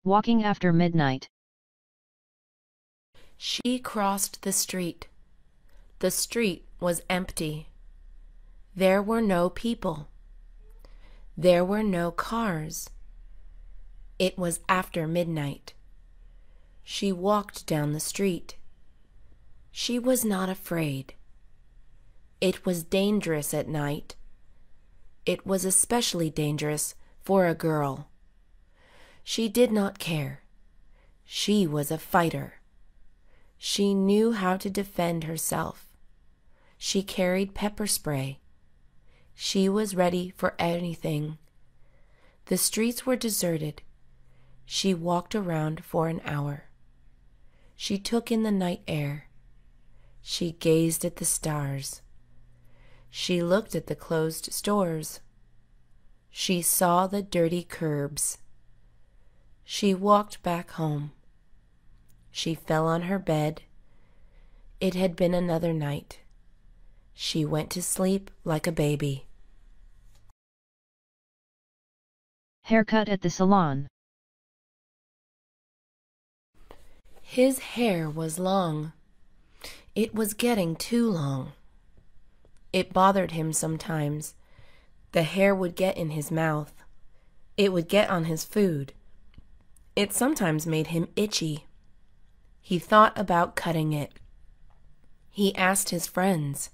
Walking after midnight. She crossed the street. The street was empty. There were no people. There were no cars. It was after midnight. She walked down the street. She was not afraid. It was dangerous at night. It was especially dangerous for a girl. She did not care. She was a fighter. She knew how to defend herself. She carried pepper spray. She was ready for anything. The streets were deserted. She walked around for an hour. She took in the night air. She gazed at the stars. She looked at the closed stores. She saw the dirty curbs. She walked back home. She fell on her bed. It had been another night. She went to sleep like a baby. Haircut at the salon. His hair was long. It was getting too long. It bothered him sometimes. The hair would get in his mouth. It would get on his food. It sometimes made him itchy. He thought about cutting it. He asked his friends.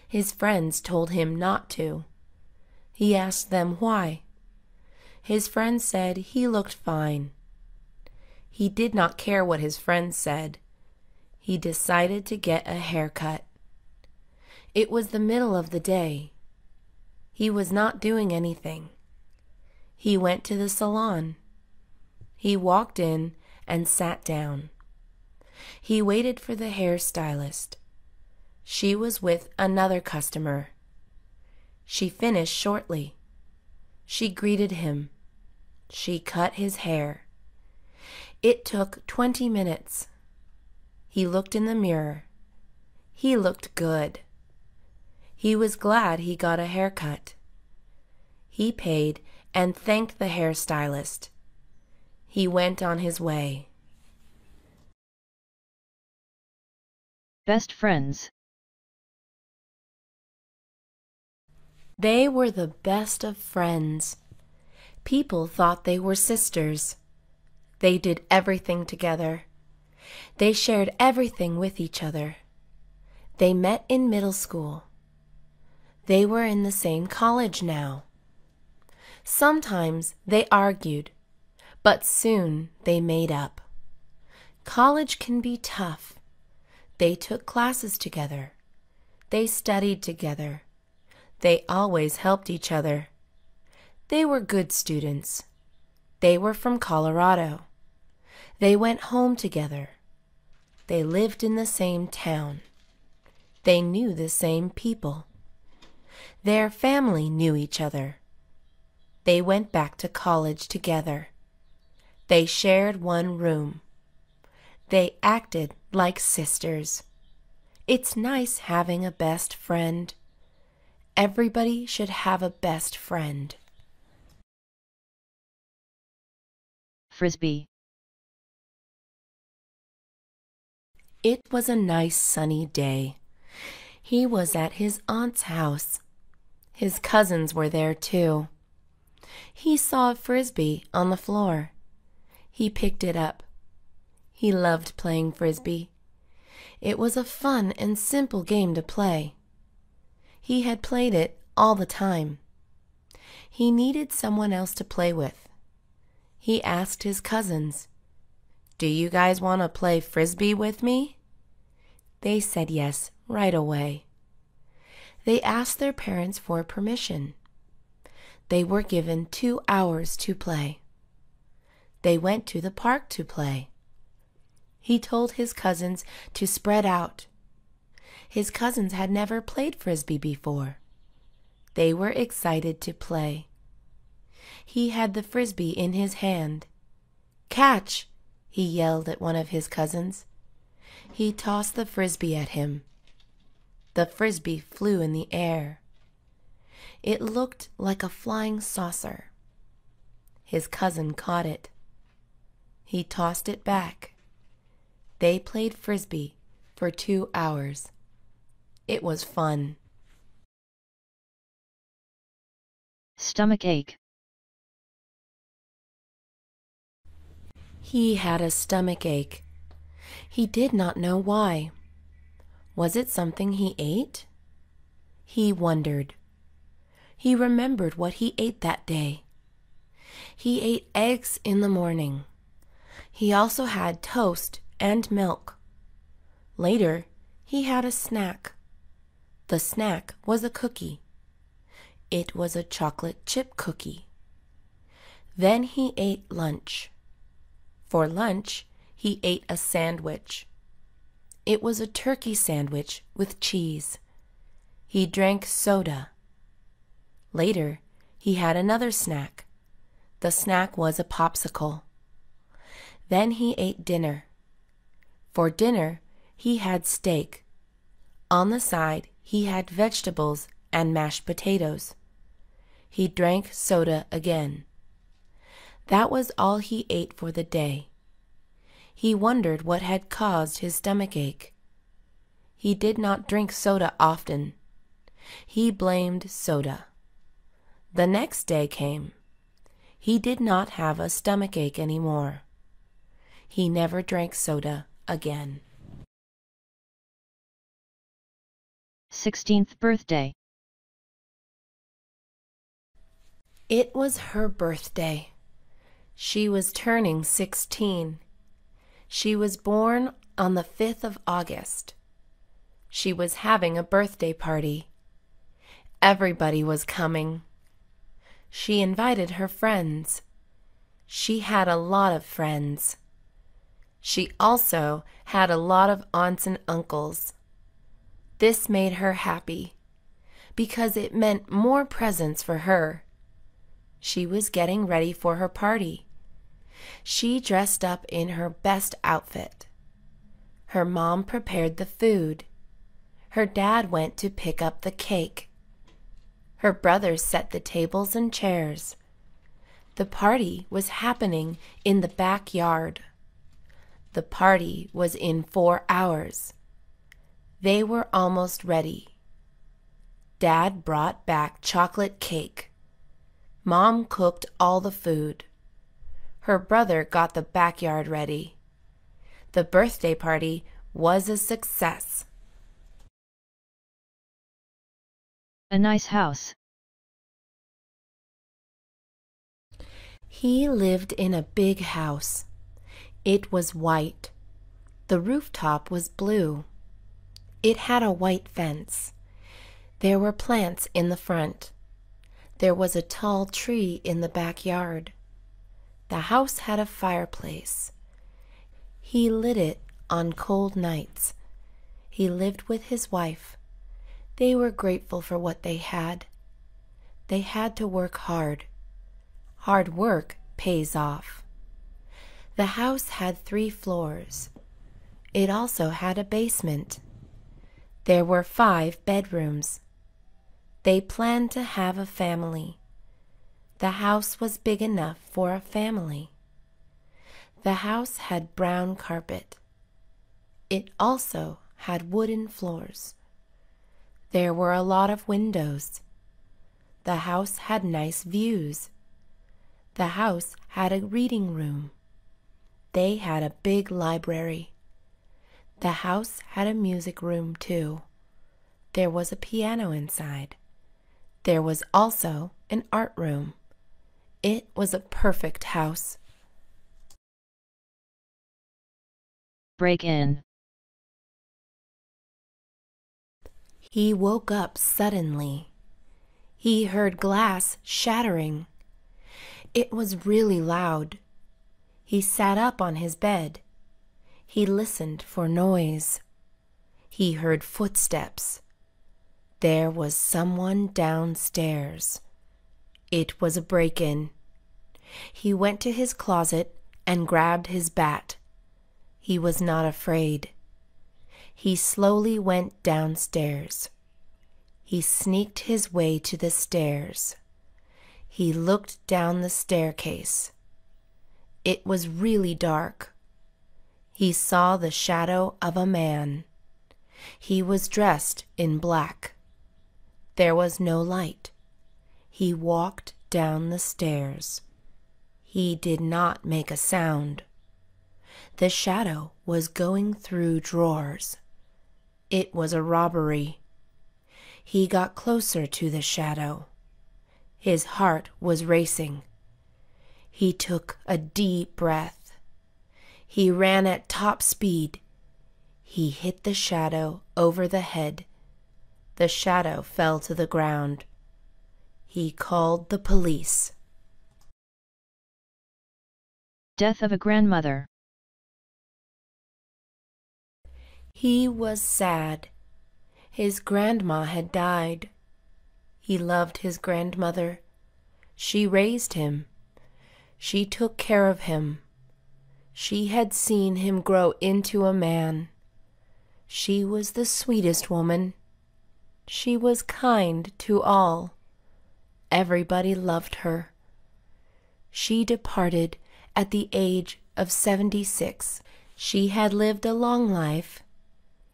His friends told him not to. He asked them why. His friends said he looked fine. He did not care what his friends said. He decided to get a haircut. It was the middle of the day. He was not doing anything. He went to the salon. He walked in and sat down. He waited for the hairstylist. She was with another customer. She finished shortly. She greeted him. She cut his hair. It took 20 minutes. He looked in the mirror. He looked good. He was glad he got a haircut. He paid and thanked the hairstylist. He went on his way. Best friends. They were the best of friends. People thought they were sisters. They did everything together. They shared everything with each other. They met in middle school. They were in the same college now. Sometimes they argued, but soon they made up. College can be tough. They took classes together. They studied together. They always helped each other. They were good students. They were from Colorado. They went home together. They lived in the same town. They knew the same people. Their family knew each other. They went back to college together. They shared one room. They acted like sisters. It's nice having a best friend. Everybody should have a best friend. Frisbee. It was a nice sunny day. He was at his aunt's house. His cousins were there too. He saw a frisbee on the floor. He picked it up. He loved playing frisbee. It was a fun and simple game to play. He had played it all the time. He needed someone else to play with. He asked his cousins, "Do you guys want to play frisbee with me?" They said yes right away. They asked their parents for permission. They were given 2 hours to play. They went to the park to play. He told his cousins to spread out. His cousins had never played frisbee before. They were excited to play. He had the frisbee in his hand. "Catch!" he yelled at one of his cousins. He tossed the frisbee at him. The frisbee flew in the air. It looked like a flying saucer. His cousin caught it. He tossed it back. They played frisbee for 2 hours. It was fun. Stomach ache. He had a stomach ache. He did not know why. Was it something he ate? He wondered. He remembered what he ate that day. He ate eggs in the morning. He also had toast and milk. Later, he had a snack. The snack was a cookie. It was a chocolate chip cookie. Then he ate lunch. For lunch, he ate a sandwich. It was a turkey sandwich with cheese. He drank soda. Later, he had another snack. The snack was a popsicle. Then he ate dinner. For dinner, he had steak. On the side, he had vegetables and mashed potatoes. He drank soda again. That was all he ate for the day. He wondered what had caused his stomach ache. He did not drink soda often. He blamed soda. The next day came. He did not have a stomach ache anymore. He never drank soda again. 16th birthday. It was her birthday. She was turning 16. She was born on the 5th of August. She was having a birthday party. Everybody was coming. She invited her friends. She had a lot of friends. She also had a lot of aunts and uncles. This made her happy because it meant more presents for her. She was getting ready for her party. She dressed up in her best outfit. Her mom prepared the food. Her dad went to pick up the cake. Her brothers set the tables and chairs. The party was happening in the backyard. The party was in 4 hours. They were almost ready. Dad brought back chocolate cake. Mom cooked all the food. Her brother got the backyard ready. The birthday party was a success. A nice house. He lived in a big house. It was white. The rooftop was blue. It had a white fence. There were plants in the front. There was a tall tree in the backyard. The house had a fireplace. He lit it on cold nights. He lived with his wife. They were grateful for what they had. They had to work hard. Hard work pays off. The house had 3 floors. It also had a basement. There were 5 bedrooms. They planned to have a family. The house was big enough for a family. The house had brown carpet. It also had wooden floors. There were a lot of windows. The house had nice views. The house had a reading room. They had a big library. The house had a music room too. There was a piano inside. There was also an art room. It was a perfect house. Break in. He woke up suddenly. He heard glass shattering. It was really loud. He sat up on his bed. He listened for noise. He heard footsteps. There was someone downstairs. It was a break-in. He went to his closet and grabbed his bat. He was not afraid. He slowly went downstairs. He sneaked his way to the stairs. He looked down the staircase. It was really dark. He saw the shadow of a man. He was dressed in black. There was no light. He walked down the stairs. He did not make a sound. The shadow was going through drawers. It was a robbery. He got closer to the shadow. His heart was racing. He took a deep breath. He ran at top speed. He hit the shadow over the head. The shadow fell to the ground. He called the police. Death of a grandmother. He was sad. His grandma had died. He loved his grandmother. She raised him. She took care of him. She had seen him grow into a man. She was the sweetest woman. She was kind to all. Everybody loved her. She departed at the age of 76. She had lived a long life.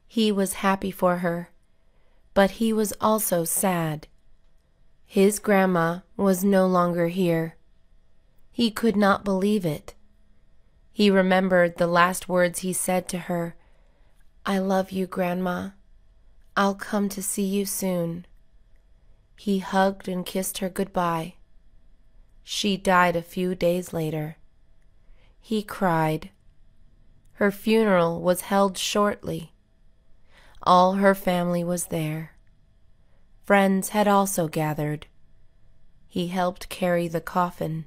He was happy for her, but he was also sad. His grandma was no longer here. He could not believe it. He remembered the last words he said to her, "I love you, Grandma. I'll come to see you soon." He hugged and kissed her goodbye. She died a few days later. He cried. Her funeral was held shortly. All her family was there. Friends had also gathered. He helped carry the coffin.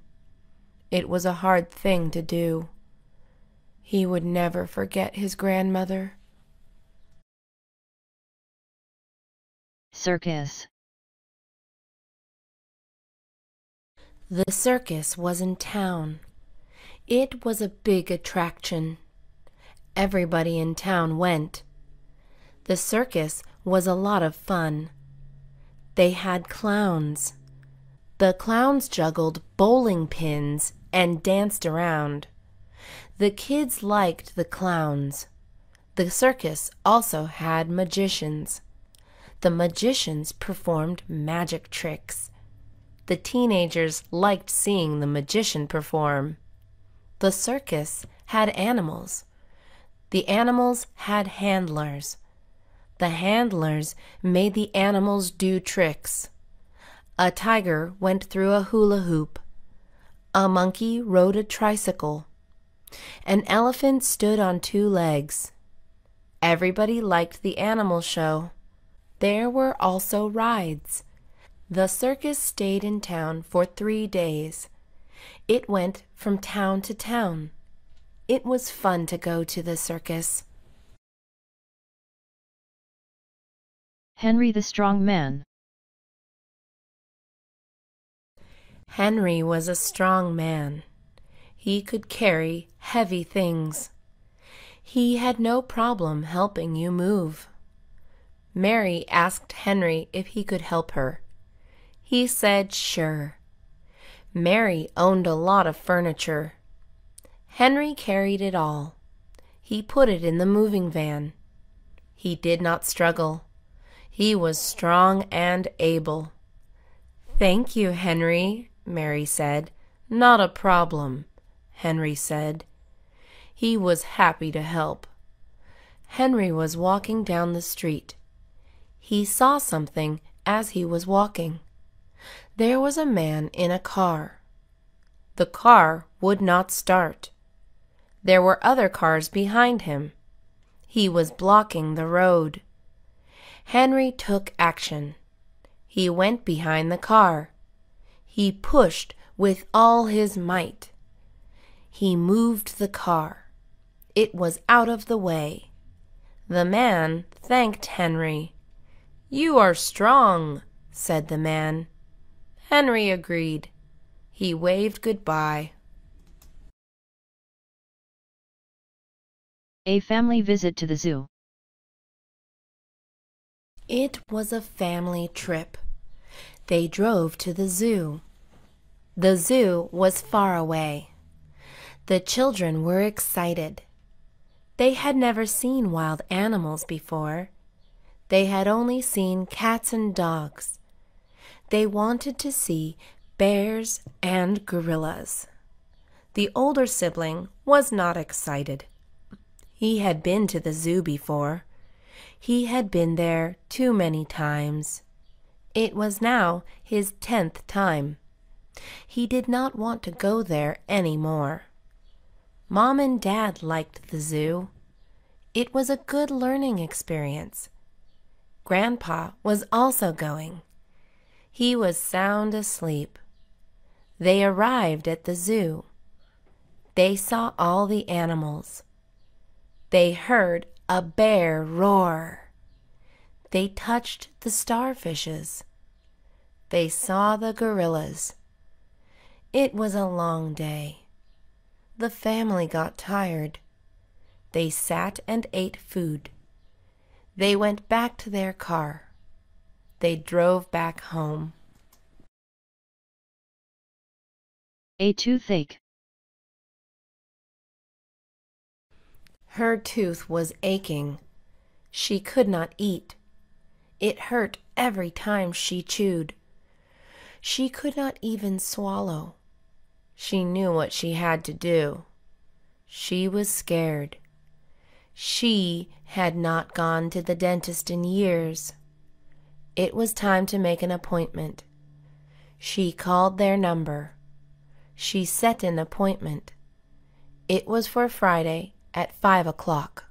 It was a hard thing to do. He would never forget his grandmother. Circus. The circus was in town. It was a big attraction. Everybody in town went. The circus was a lot of fun. They had clowns. The clowns juggled bowling pins and danced around. The kids liked the clowns. The circus also had magicians. The magicians performed magic tricks. The teenagers liked seeing the magician perform. The circus had animals. The animals had handlers. The handlers made the animals do tricks. A tiger went through a hula hoop. A monkey rode a tricycle. An elephant stood on 2 legs. Everybody liked the animal show. There were also rides. The circus stayed in town for 3 days. It went from town to town. It was fun to go to the circus. Henry the Strong Man. Henry was a strong man. He could carry heavy things. He had no problem helping you move. Mary asked Henry if he could help her. He said sure. Mary owned a lot of furniture. Henry carried it all. He put it in the moving van. He did not struggle. He was strong and able. "Thank you, Henry," Mary said. "Not a problem," Henry said. He was happy to help. Henry was walking down the street. He saw something as he was walking. There was a man in a car. The car would not start. There were other cars behind him. He was blocking the road. Henry took action. He went behind the car. He pushed with all his might. He moved the car. It was out of the way. The man thanked Henry. "You are strong," said the man. Henry agreed. He waved goodbye. A family visit to the zoo. It was a family trip. They drove to the zoo. The zoo was far away. The children were excited. They had never seen wild animals before. They had only seen cats and dogs. They wanted to see bears and gorillas. The older sibling was not excited. He had been to the zoo before. He had been there too many times. It was now his 10th time. He did not want to go there any more. Mom and Dad liked the zoo. It was a good learning experience. Grandpa was also going. He was sound asleep. They arrived at the zoo. They saw all the animals. They heard a bear roar. They touched the starfishes. They saw the gorillas. It was a long day. The family got tired. They sat and ate food. They went back to their car. They drove back home. A toothache. Her tooth was aching. She could not eat. It hurt every time she chewed. She could not even swallow. She knew what she had to do. She was scared. She had not gone to the dentist in years. It was time to make an appointment. She called their number. She set an appointment. It was for Friday at 5 o'clock.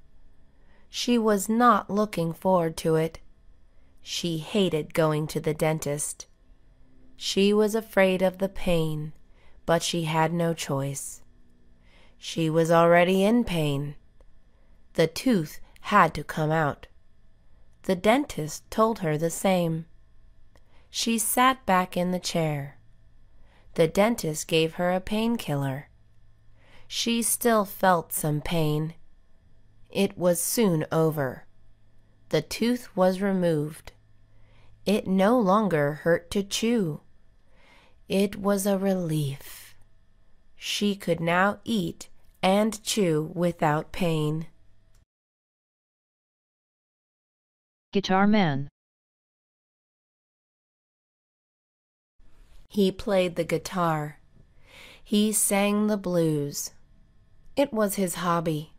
She was not looking forward to it. She hated going to the dentist. She was afraid of the pain, but she had no choice. She was already in pain. The tooth had to come out. The dentist told her the same. She sat back in the chair. The dentist gave her a painkiller. She still felt some pain. It was soon over. The tooth was removed. It no longer hurt to chew. It was a relief. She could now eat and chew without pain. Guitar man. He played the guitar. He sang the blues. It was his hobby.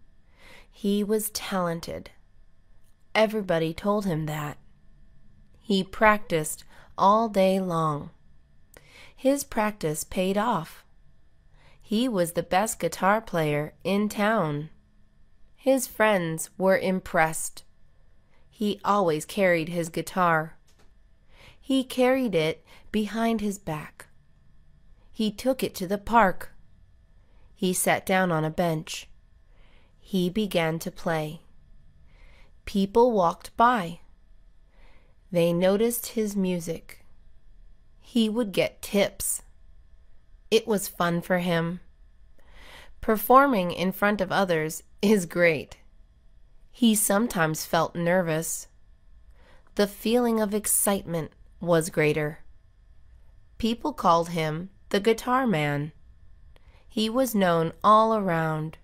He was talented. Everybody told him that. He practiced all day long. His practice paid off. He was the best guitar player in town. His friends were impressed. He always carried his guitar. He carried it behind his back. He took it to the park. He sat down on a bench. He began to play. People walked by. They noticed his music. He would get tips. It was fun for him. Performing in front of others is great. He sometimes felt nervous. The feeling of excitement was greater. People called him the guitar man. He was known all around.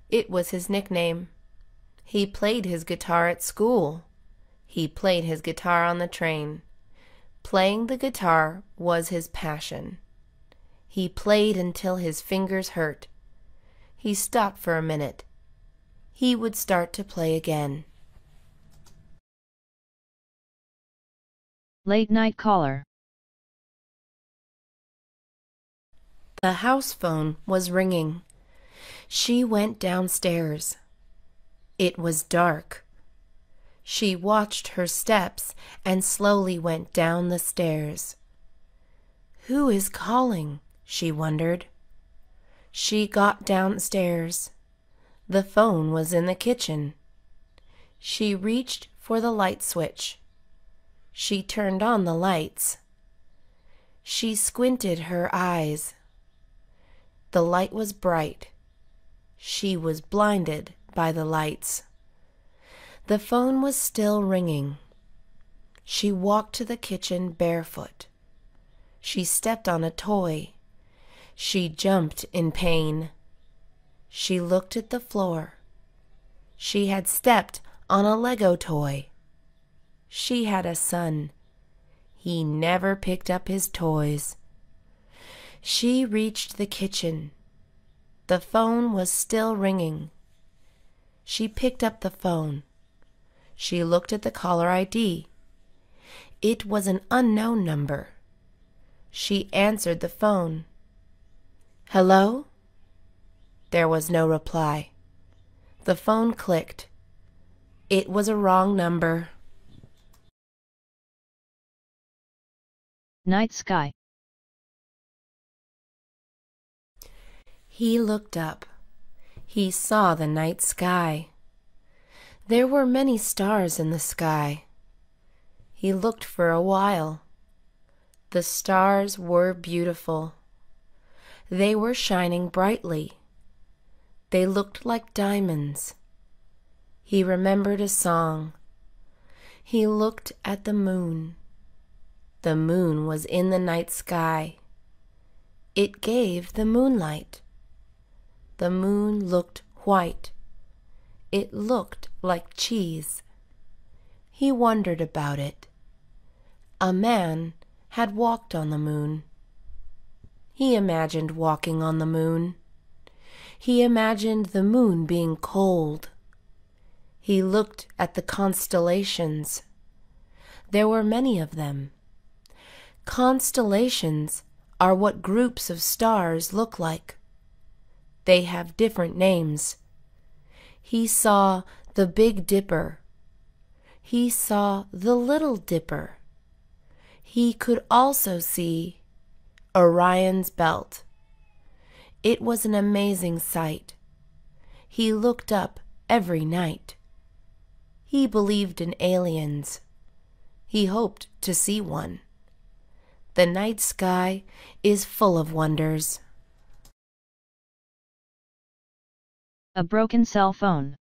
It was his nickname. He played his guitar at school. He played his guitar on the train. Playing the guitar was his passion. He played until his fingers hurt. He stopped for a minute. He would start to play again. Late night caller. The house phone was ringing. She went downstairs. It was dark. She watched her steps and slowly went down the stairs. Who is calling? She wondered. She got downstairs. The phone was in the kitchen. She reached for the light switch. She turned on the lights. She squinted her eyes. The light was bright. She was blinded by the lights. The phone was still ringing. She walked to the kitchen barefoot. She stepped on a toy. She jumped in pain. She looked at the floor. She had stepped on a Lego toy. She had a son. He never picked up his toys. She reached the kitchen. The phone was still ringing. She picked up the phone. She looked at the caller ID. It was an unknown number. She answered the phone. "Hello?" There was no reply. The phone clicked. It was a wrong number. Night sky. He looked up. He saw the night sky. There were many stars in the sky. He looked for a while. The stars were beautiful. They were shining brightly. They looked like diamonds. He remembered a song. He looked at the moon. The moon was in the night sky. It gave the moonlight. The moon looked white. It looked like cheese. He wondered about it. A man had walked on the moon. He imagined walking on the moon. He imagined the moon being cold. He looked at the constellations. There were many of them. Constellations are what groups of stars look like. They have different names. He saw the Big Dipper. He saw the Little Dipper. He could also see Orion's belt. It was an amazing sight. He looked up every night. He believed in aliens. He hoped to see one. The night sky is full of wonders. A broken cell phone.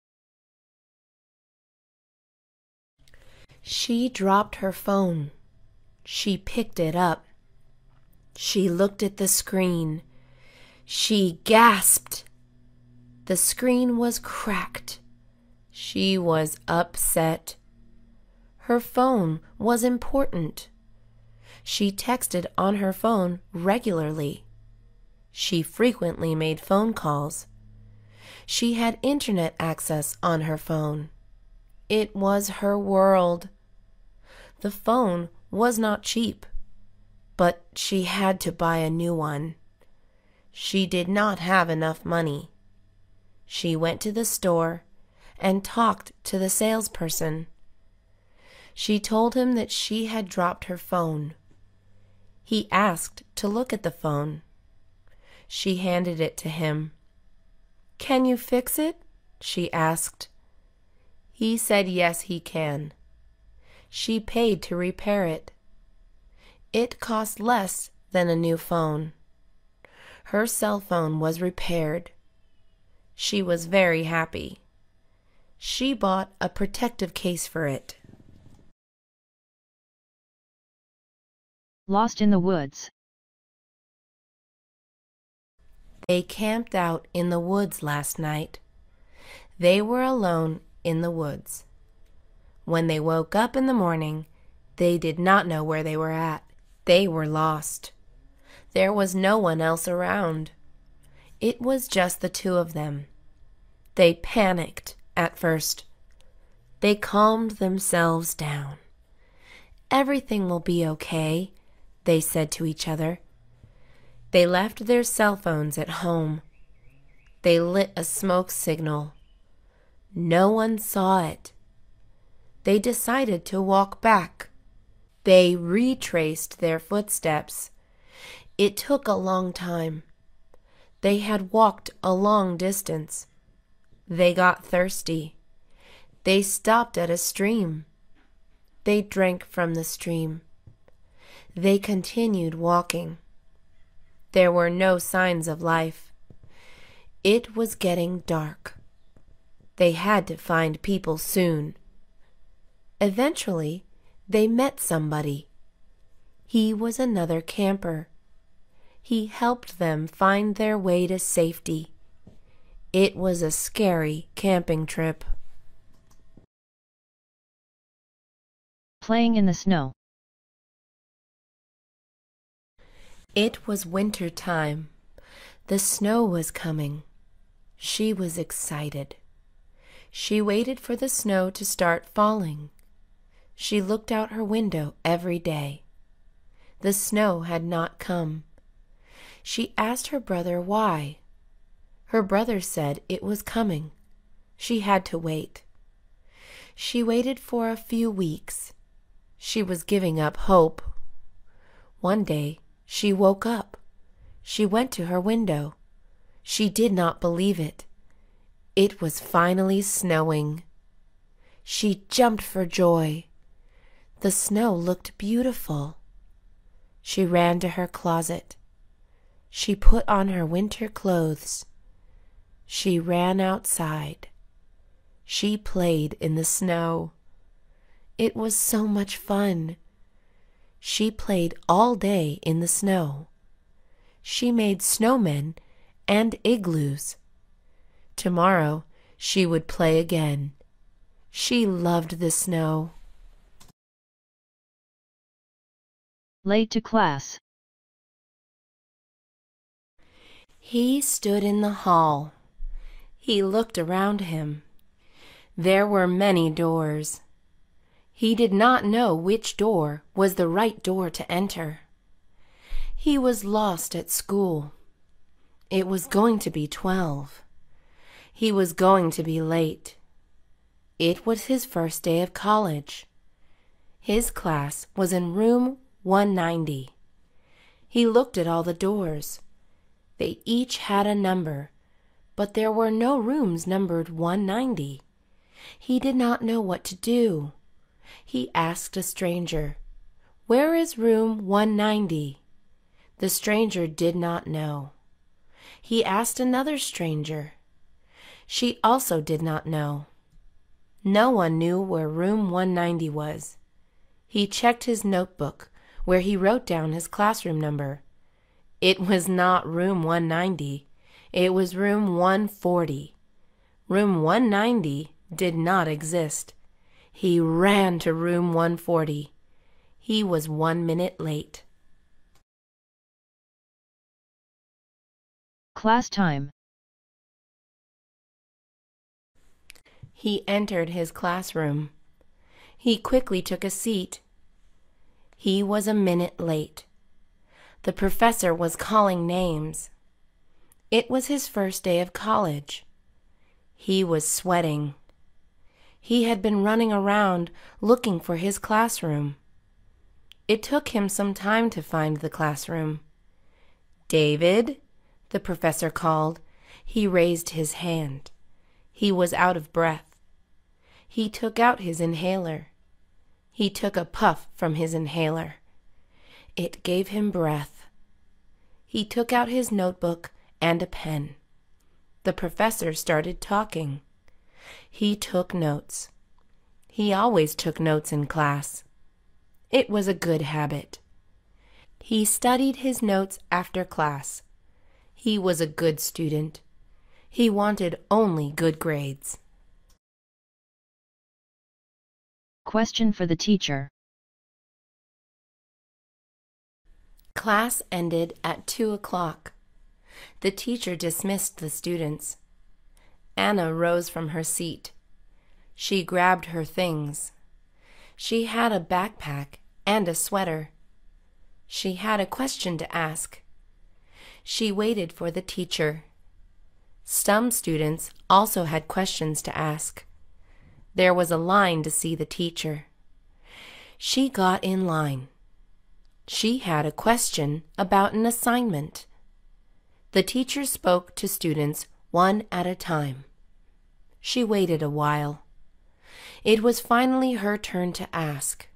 She dropped her phone. She picked it up. She looked at the screen. She gasped. The screen was cracked. She was upset. Her phone was important. She texted on her phone regularly. She frequently made phone calls. She had internet access on her phone. It was her world. The phone was not cheap, but she had to buy a new one. She did not have enough money. She went to the store and talked to the salesperson. She told him that she had dropped her phone. He asked to look at the phone. She handed it to him. "Can you fix it?" she asked. He said yes, he can. She paid to repair it. It cost less than a new phone. Her cell phone was repaired. She was very happy. She bought a protective case for it. Lost in the woods. They camped out in the woods last night. They were alone in the woods. When they woke up in the morning, they did not know where they were at. They were lost. There was no one else around. It was just the two of them. They panicked at first. They calmed themselves down. "Everything will be okay," they said to each other. They left their cell phones at home. They lit a smoke signal. No one saw it. They decided to walk back. They retraced their footsteps. It took a long time. They had walked a long distance. They got thirsty. They stopped at a stream. They drank from the stream. They continued walking. There were no signs of life. It was getting dark. They had to find people soon. Eventually, they met somebody. He was another camper. He helped them find their way to safety. It was a scary camping trip. Playing in the snow. It was winter time. The snow was coming. She was excited. She waited for the snow to start falling. She looked out her window every day. The snow had not come. She asked her brother why. Her brother said it was coming. She had to wait. She waited for a few weeks. She was giving up hope. One day, she woke up. She went to her window. She did not believe it. It was finally snowing. She jumped for joy. The snow looked beautiful. She ran to her closet. She put on her winter clothes. She ran outside. She played in the snow. It was so much fun. She played all day in the snow. She made snowmen and igloos. Tomorrow she would play again. She loved the snow. Late to class. He stood in the hall. He looked around him. There were many doors. He did not know which door was the right door to enter. He was lost at school. It was going to be 12. He was going to be late. It was his first day of college. His class was in room 190. He looked at all the doors. They each had a number, but there were no rooms numbered 190. He did not know what to do. He asked a stranger, "Where is room 190?" The stranger did not know. He asked another stranger. She also did not know. No one knew where room 190 was. He checked his notebook, where he wrote down his classroom number. It was not room 190. It was room 140. Room 190 did not exist. He ran to room 140. He was 1 minute late. Class time. He entered his classroom. He quickly took a seat. He was a minute late. The professor was calling names. It was his first day of college. He was sweating. He had been running around looking for his classroom. It took him some time to find the classroom. "David," the professor called. He raised his hand. He was out of breath. He took out his inhaler. He took a puff from his inhaler. It gave him breath. He took out his notebook and a pen. The professor started talking. He took notes. He always took notes in class. It was a good habit. He studied his notes after class. He was a good student. He wanted only good grades. Question for the teacher. Class ended at 2 o'clock. The teacher dismissed the students. Anna rose from her seat. She grabbed her things. She had a backpack and a sweater. She had a question to ask. She waited for the teacher. Some students also had questions to ask. There was a line to see the teacher. She got in line. She had a question about an assignment. The teacher spoke to students one at a time. She waited a while. It was finally her turn to ask.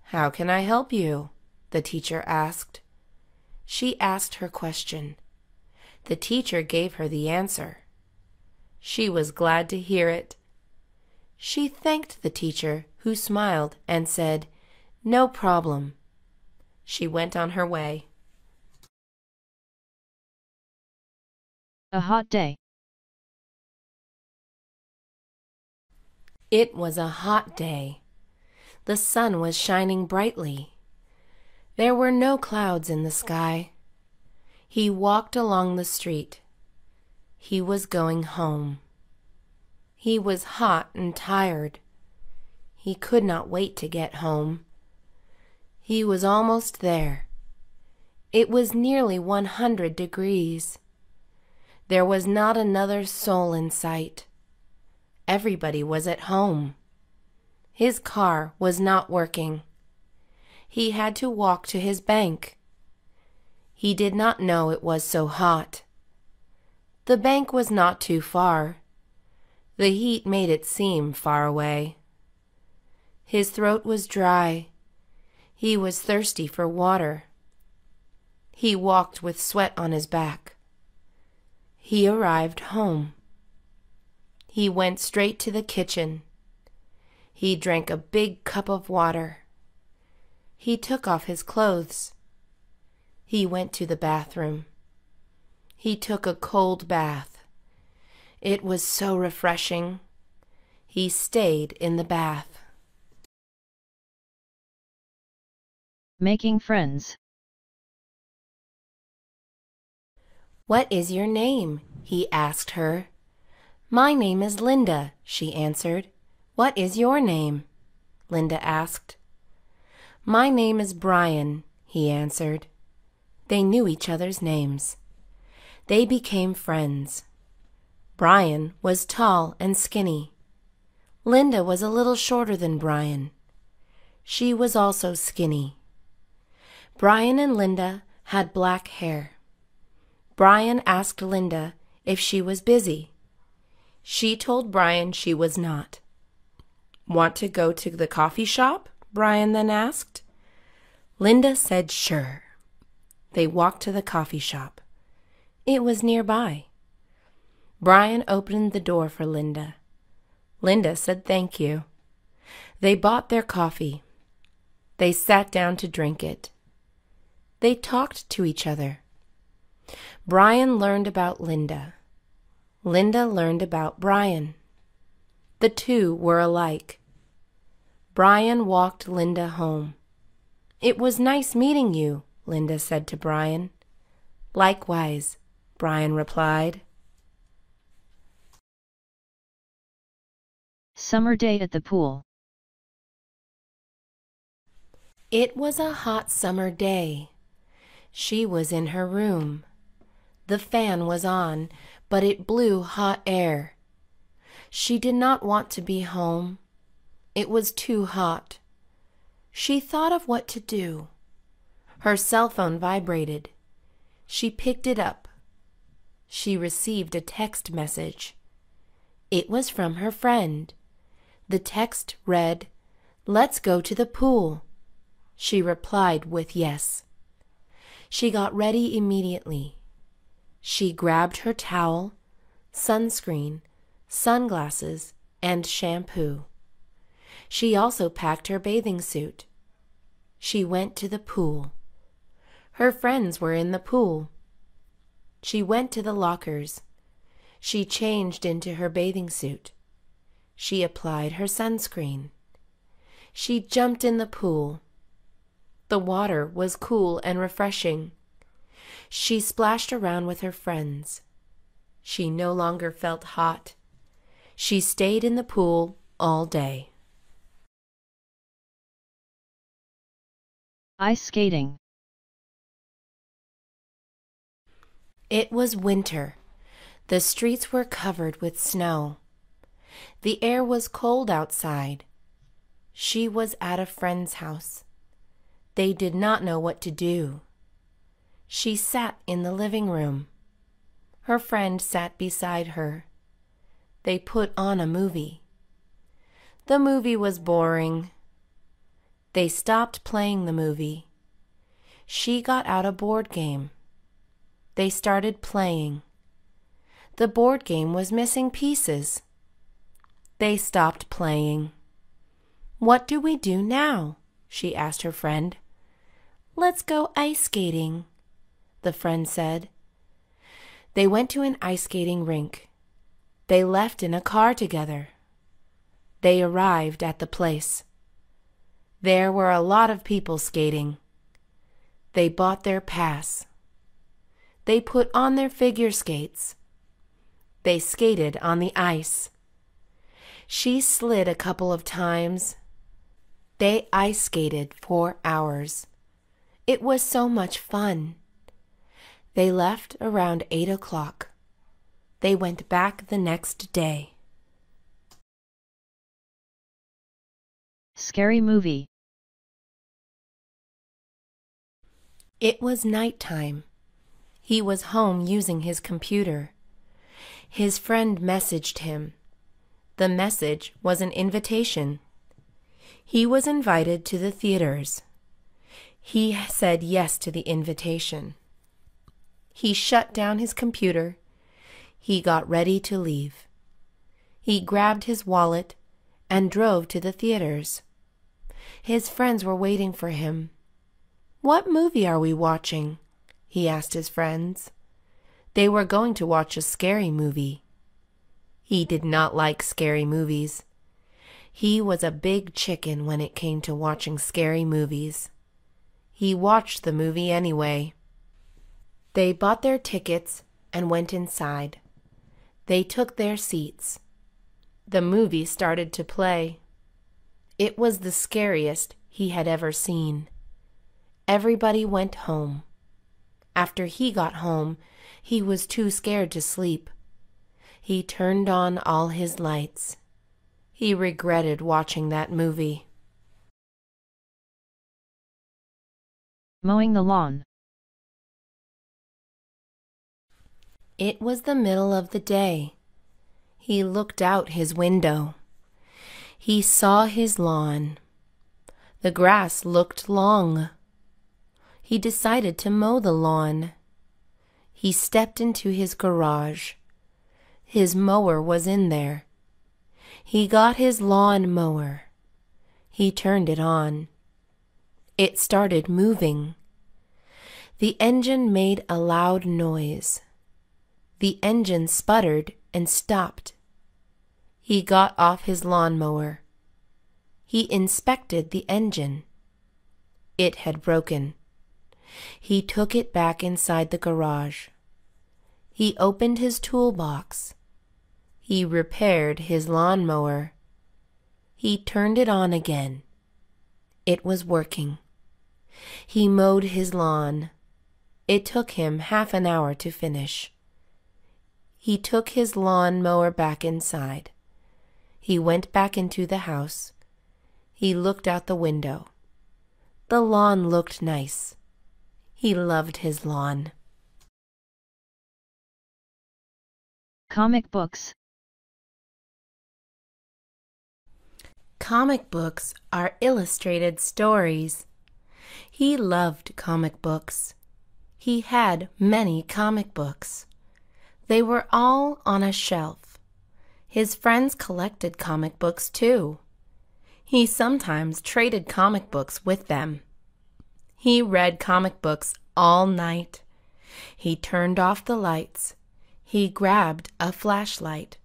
"How can I help you?" the teacher asked. She asked her question. The teacher gave her the answer. She was glad to hear it. She thanked the teacher, who smiled and said, "No problem." She went on her way. A hot day. It was a hot day. The sun was shining brightly. There were no clouds in the sky. He walked along the street. He was going home. He was hot and tired. He could not wait to get home. He was almost there. It was nearly 100 degrees. There was not another soul in sight. Everybody was at home. His car was not working. He had to walk to his bank. He did not know it was so hot. The bank was not too far. The heat made it seem far away. His throat was dry. He was thirsty for water. He walked with sweat on his back. He arrived home. He went straight to the kitchen. He drank a big cup of water. He took off his clothes. He went to the bathroom. He took a cold bath. It was so refreshing. He stayed in the bath. Making friends. "What is your name?" he asked her. "My name is Linda," she answered. "What is your name?" Linda asked. "My name is Brian," he answered. They knew each other's names. They became friends. Brian was tall and skinny. Linda was a little shorter than Brian. She was also skinny. Brian and Linda had black hair. Brian asked Linda if she was busy. She told Brian she was not. "Want to go to the coffee shop?" Brian then asked. Linda said sure. They walked to the coffee shop. It was nearby. Brian opened the door for Linda. Linda said thank you. They bought their coffee. They sat down to drink it. They talked to each other. Brian learned about Linda. Linda learned about Brian. The two were alike. Brian walked Linda home. "It was nice meeting you," Linda said to Brian. "Likewise," Brian replied. Summer day at the pool. It was a hot summer day. She was in her room. The fan was on, but it blew hot air. She did not want to be home. It was too hot. She thought of what to do. Her cell phone vibrated. She picked it up. She received a text message. It was from her friend. The text read, "Let's go to the pool." She replied with yes. She got ready immediately. She grabbed her towel, sunscreen, sunglasses, and shampoo. She also packed her bathing suit. She went to the pool. Her friends were in the pool. She went to the lockers. She changed into her bathing suit. She applied her sunscreen. She jumped in the pool. The water was cool and refreshing. She splashed around with her friends. She no longer felt hot. She stayed in the pool all day. Ice skating. It was winter. The streets were covered with snow. The air was cold outside. She was at a friend's house. They did not know what to do. She sat in the living room. Her friend sat beside her. They put on a movie. The movie was boring. They stopped playing the movie. She got out a board game. They started playing. The board game was missing pieces. They stopped playing. "What do we do now?" she asked her friend. "Let's go ice skating," the friend said. They went to an ice skating rink. They left in a car together. they arrived at the place. There were a lot of people skating. They bought their pass. They put on their figure skates. They skated on the ice. She slid a couple of times. They ice skated for hours. It was so much fun. They left around 8 o'clock. They went back the next day. Scary movie. It was nighttime. He was home using his computer. His friend messaged him. The message was an invitation. He was invited to the theaters. He said yes to the invitation. He shut down his computer. He got ready to leave. He grabbed his wallet and drove to the theaters. His friends were waiting for him. "What movie are we watching?" he asked his friends. They were going to watch a scary movie. He did not like scary movies. He was a big chicken when it came to watching scary movies. He watched the movie anyway. They bought their tickets and went inside. They took their seats. The movie started to play. It was the scariest he had ever seen. Everybody went home. After he got home, he was too scared to sleep. He turned on all his lights. He regretted watching that movie. Mowing the lawn. It was the middle of the day. He looked out his window. He saw his lawn. The grass looked long. He decided to mow the lawn. He stepped into his garage. His mower was in there. He got his lawn mower. He turned it on. It started moving. The engine made a loud noise. The engine sputtered and stopped. He got off his lawnmower. He inspected the engine. It had broken. He took it back inside the garage. He opened his toolbox. He repaired his lawnmower. He turned it on again. It was working. He mowed his lawn. It took him half an hour to finish. He took his lawn mower back inside. He went back into the house. He looked out the window. The lawn looked nice. He loved his lawn. Comic books. Comic books are illustrated stories. He loved comic books. He had many comic books. They were all on a shelf. His friends collected comic books too. He sometimes traded comic books with them. He read comic books all night. He turned off the lights. He grabbed a flashlight.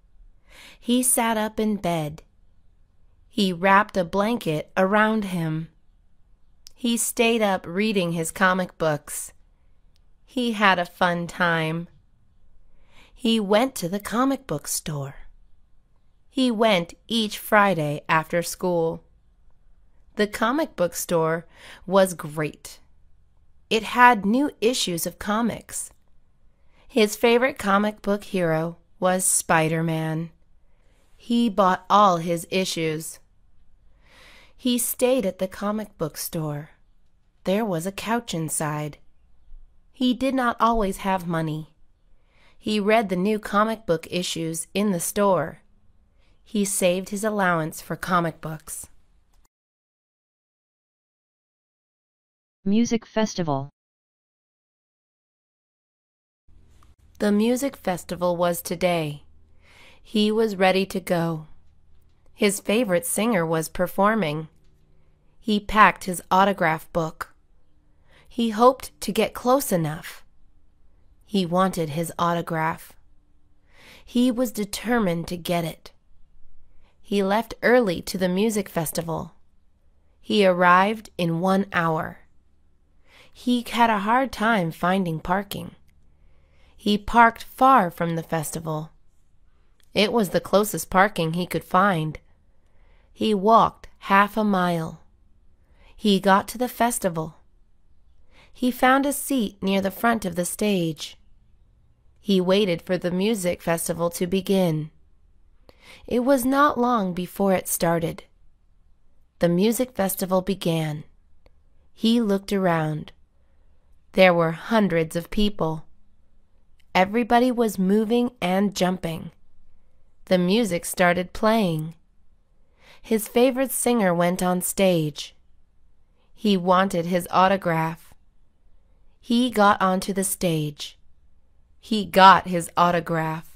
He sat up in bed. He wrapped a blanket around him. He stayed up reading his comic books. He had a fun time. He went to the comic book store. He went each Friday after school. The comic book store was great. It had new issues of comics. His favorite comic book hero was Spider-Man. He bought all his issues. He stayed at the comic book store. There was a couch inside. He did not always have money. He read the new comic book issues in the store. He saved his allowance for comic books. Music festival. The music festival was today. He was ready to go. His favorite singer was performing. He packed his autograph book. He hoped to get close enough. He wanted his autograph. He was determined to get it. He left early to the music festival. He arrived in 1 hour. He had a hard time finding parking. He parked far from the festival. It was the closest parking he could find. He walked half a mile. He got to the festival. He found a seat near the front of the stage. He waited for the music festival to begin. It was not long before it started. The music festival began. He looked around. There were hundreds of people. Everybody was moving and jumping. The music started playing. His favorite singer went on stage. He wanted his autograph. He got onto the stage. He got his autograph.